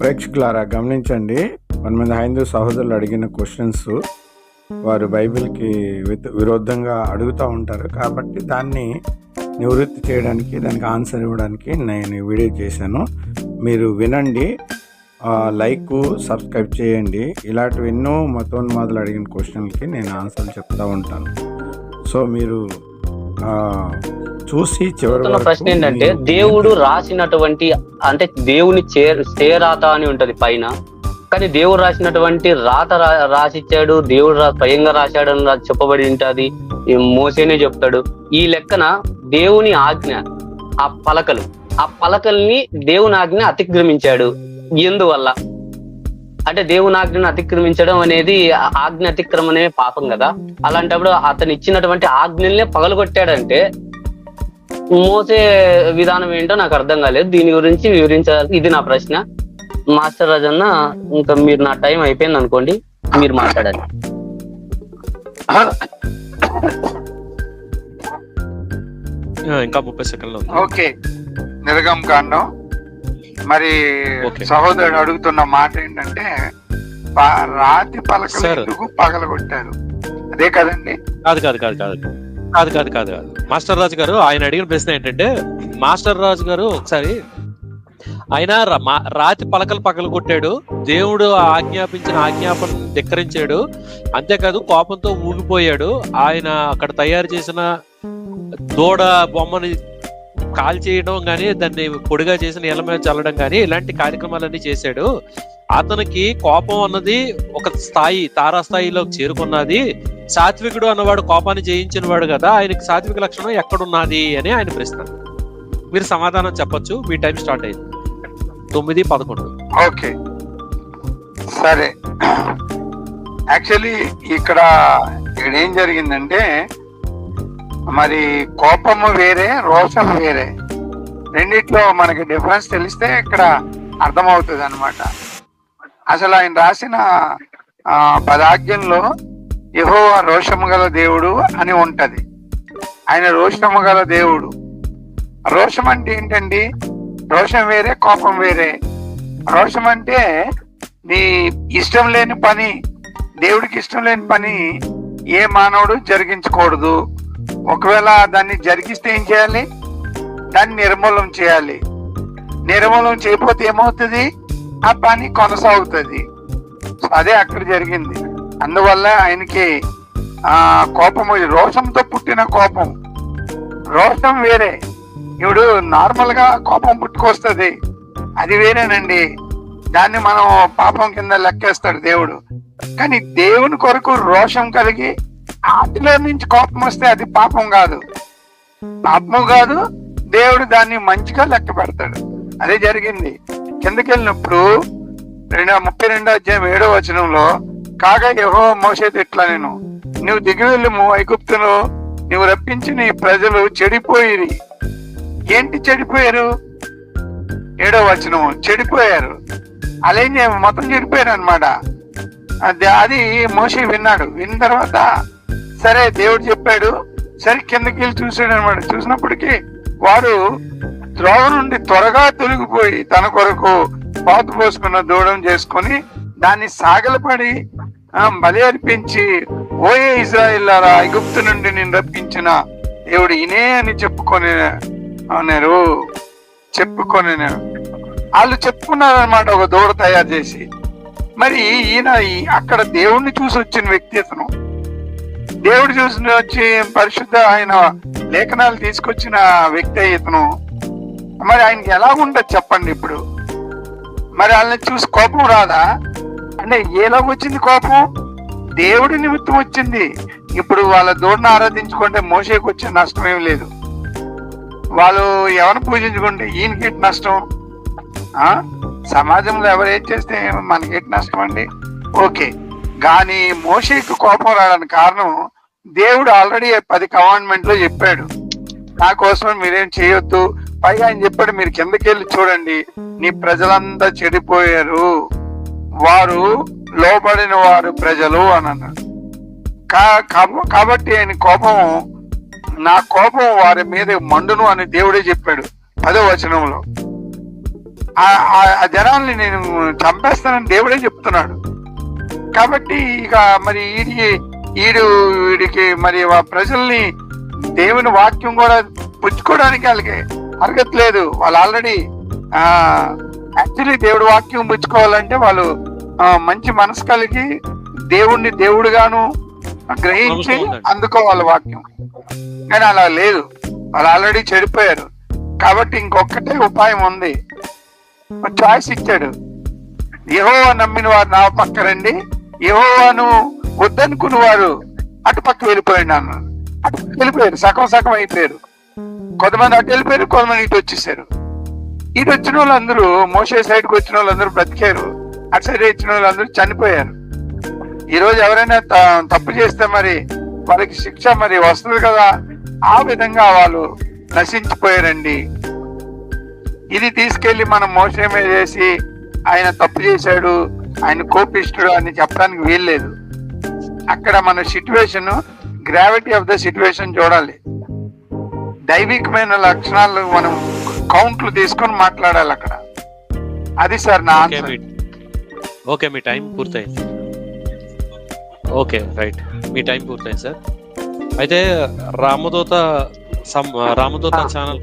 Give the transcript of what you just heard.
ప్రేక్షకులారా గమనించండి, కొంతమంది హైందవ సహోదరులు అడిగిన క్వశ్చన్స్ వారు బైబిల్కి విరుద్ధంగా అడుగుతూ ఉంటారు. కాబట్టి దాన్ని నివృత్తి చేయడానికి, దానికి ఆన్సర్ ఇవ్వడానికి నేను ఈ వీడియో చేశాను. మీరు వినండి, లైక్, సబ్స్క్రైబ్ చేయండి. ఇలాంటివి ఎన్నో మతోన్మాదులు అడిగిన క్వశ్చన్లకి నేను ఆన్సర్లు చెప్తూ ఉంటాను. సో మీరు చూసి చివరి ప్రశ్న ఏంటంటే, దేవుడు రాసినటువంటి అంటే దేవుని చేరాత అని ఉంటది పైన, కానీ దేవుడు రాసినటువంటి రాత రాసిచ్చాడు, దేవుడు స్వయంగా రాశాడు అని చెప్పబడి ఉంటది. మోసేనే చెప్తాడు. ఈ లెక్కన దేవుని ఆజ్ఞ, ఆ పలకల్ని దేవుని ఆజ్ఞ అతిక్రమించాడు. ఎందువల్ల అంటే దేవుని ఆజ్ఞను అతిక్రమించడం అనేది, ఆజ్ఞ అతిక్రమణమే పాపం కదా. అలాంటప్పుడు అతను ఇచ్చినటువంటి ఆజ్ఞల్నే పగలగొట్టాడంటే మోసే విధానం ఏంటో నాకు అర్థం కాలేదు. దీని గురించి వివరించాలి. ఇది నా ప్రశ్న. మాస్టర్ రాజన్న, ఇంకా మీరు, నా టైం అయిపోయింది అనుకోండి, మీరు మాట్లాడాలి. ఇంకా 30 సెకండ్లు. ఓకే, నిర్గమ కాండం. మరి సహోదరుడు అడుగుతున్న మాట ఏంటంటే, రాతి పలకలు ఎందుకు పగలగొట్టారు, అదే కదండి? కాదు. మాస్టర్ రాజు గారు ఆయన అడిగిన ప్రశ్న ఏంటంటే, మాస్టర్ రాజు గారు ఒకసారి ఆయన రాతి పలకలు పగలగొట్టాడు, దేవుడు ఆజ్ఞాపించిన ఆజ్ఞాపన ధిక్కరించాడు, అంతేకాదు కోపంతో ఊగిపోయాడు. ఆయన అక్కడ తయారు చేసిన దూడ బొమ్మని కాల్ చేయడం గానీ, దాన్ని పొడిగా చేసిన నీళ్ళ మీద చల్లడం గానీ, ఇలాంటి కార్యక్రమాలన్నీ చేశాడు. అతనికి కోపం అన్నది ఒక స్థాయి, తారాస్థాయిలోకి చేరుకున్నది. సాత్వికుడు అన్నవాడు కోపాన్ని జయించిన వాడు కదా, ఆయనకి సాత్విక లక్షణం ఎక్కడున్నది అని ఆయన ప్రశ్న. మీరు సమాధానం చెప్పొచ్చు. మీ టైం స్టార్ట్ అయింది. 9:11. ఓకే, సరే. యాక్చువల్లీ ఇక్కడ ఏం జరిగిందంటే, మరి కోపము వేరే, రోషం వేరే. రెండిట్లో మనకి డిఫరెన్స్ తెలిస్తే ఇక్కడ అర్థమవుతుంది అనమాట. అసలు ఆయన రాసిన 10 ఆజ్ఞల్లో యెహోవా రోషము గల దేవుడు అని ఉంటది. ఆయన రోషము గల దేవుడు. రోషం అంటే ఏంటండి? రోషం వేరే, కోపం వేరే. రోషం అంటే నీ ఇష్టం లేని పని, దేవుడికి ఇష్టం లేని పని ఏ మానవుడు జరిగించకూడదు. ఒకవేళ దాన్ని జరిగిస్తే ఏం చేయాలి? దాన్ని నిర్మూలన చేయాలి. నిర్మూలన చేయకపోతే ఏమవుతుంది? ఆ పని కొనసాగుతుంది. అదే అక్కడ జరిగింది. అందువల్ల ఆయనకి కోపం, రోషంతో పుట్టిన కోపం. రోషం వేరే. ఇప్పుడు నార్మల్ గా కోపం పుట్టుకొస్తుంది, అది వేరేనండి. దాన్ని మనం పాపం కింద లెక్కేస్తాడు దేవుడు. కానీ దేవుని కొరకు రోషం కలిగి ఆటిలో నుంచి కోపం వస్తే అది పాపం కాదు. దేవుడు దాన్ని మంచిగా లెక్క పెడతాడు. అదే జరిగింది. కిందకి వెళ్ళినప్పుడు 32వ అధ్యాయం 7వ వచనంలో, కాగా యెహోవా మోషేతో ఇట్లా, నేను నువ్వు దిగి వెళ్ళము, ఐగుప్తును నువ్వు రప్పించి నీ ప్రజలు చెడిపోయిరి. ఏంటి చెడిపోయారు? 7వ వచనం, చెడిపోయారు. అలా మొత్తం చెడిపోయారు అనమాట. అది మోషే విన్నాడు. విన్న తర్వాత సరే దేవుడు చెప్పాడు, సరే కిందకి వెళ్ళి చూసాడు అనమాట. చూసినప్పటికీ వాడు త్రోవ నుండి త్వరగా తొలగిపోయి తన కొరకు పాతు పోసుకున్న దూడం చేసుకొని దాన్ని సాగలపడి బలి అర్పించి, ఓయే ఇజ్రాయిల్లారా, ఐగుప్తు నుండి నేను రప్పించిన దేవుడు ఈయనే అని చెప్పుకొని వాళ్ళు చెప్పుకున్నారు అనమాట, ఒక దూడ తయారు చేసి. మరి ఈయన అక్కడ దేవుడిని చూసి వచ్చిన వ్యక్తి అతను. దేవుడు చూసి వచ్చి పరిశుద్ధ ఆయన లేఖనాలు తీసుకొచ్చిన వ్యక్తి ఇతను. మరి ఆయనకి ఎలా ఉండదు చెప్పండి? ఇప్పుడు మరి వాళ్ళని చూసి కోపం రాదా? అంటే ఏలాగ వచ్చింది కోపం? దేవుడి నిమిత్తం వచ్చింది. ఇప్పుడు వాళ్ళ దూడను ఆరాధించుకుంటే మోషేకి వచ్చే నష్టం ఏం లేదు. వాళ్ళు ఎవరిని పూజించుకుంటే ఈయనకేంటి నష్టం? సమాజంలో ఎవరు ఏం చేస్తే మనకేంటి నష్టం అండి? ఓకే, కానీ మోషేకి కోపం రావడానికి కారణం, దేవుడు ఆల్రెడీ 10 కమాండ్మెంట్లు చెప్పాడు, నా కోసం మీరేం చేయొద్దు. పైగా ఆయన చెప్పాడు, మీరు కిందకి వెళ్ళి చూడండి, నీ ప్రజలంతా చెడిపోయారు, వారు లోబడిన వారు ప్రజలు అని అన్నాడు. కాబట్టి ఆయన కోపం, నా కోపం వారి మీద మండును అని దేవుడే చెప్పాడు 10వ వచనంలో. ఆ జనాల్ని నేను చంపేస్తానని దేవుడే చెప్తున్నాడు. కాబట్టి ఇక మరి వీడికి మరి ప్రజల్ని దేవుని వాక్యం కూడా పుచ్చుకోవడానికి వాళ్ళకి అరగట్లేదు. వాళ్ళు ఆల్రెడీ యాక్చువల్లీ దేవుడి వాక్యం పుచ్చుకోవాలంటే వాళ్ళు మంచి మనసు కలిగి దేవుణ్ణి దేవుడుగాను గ్రహించి అందుకోవాలి వాక్యం. కానీ అలా లేదు, వాళ్ళు ఆల్రెడీ చెడిపోయారు. కాబట్టి ఇంకొకటే ఉపాయం ఉంది. చాయిస్ ఇచ్చాడు, యెహోవా నమ్మిన వారు నా పక్క రండి, యెహోవాను వద్దనుకున్న వారు అటుపక్క వెళ్ళిపోయాడు అన్నారు. అటుపక్క వెళ్ళిపోయారు, సగం సగం అయిపోయారు. కొంతమంది అటు వెళ్ళిపోయారు, కొంతమంది ఇటు వచ్చేసారు. ఇటు వచ్చిన వాళ్ళందరూ మోషే సైడ్కి వచ్చిన వాళ్ళందరూ బ్రతికారు, అటు సైడ్ వచ్చిన వాళ్ళందరూ చనిపోయారు. ఈ రోజు ఎవరైనా తప్పు చేస్తే మరి వాళ్ళకి శిక్ష మరి వస్తుంది కదా, ఆ విధంగా వాళ్ళు నశించిపోయారండి. ఇది తీసుకెళ్లి మనం మోసే మీద చేసి ఆయన తప్పు చేశాడు, ఆయన కోపిష్టుడు అని చెప్పడానికి వీల్లేదు. అక్కడ మన situation, gravity of the situation చూడాలి. దైవికమైన లక్షణాలు మనం కౌంట్లు తీసుకొని మాట్లాడాలి అక్కడ. అది సార్ నా ఆన్సర్. ఓకే, మీ టైం పూర్తయింది. ఓకే, రైట్, మీ టైం పూర్తయింది సార్. అయితే రామదూత ఛానల్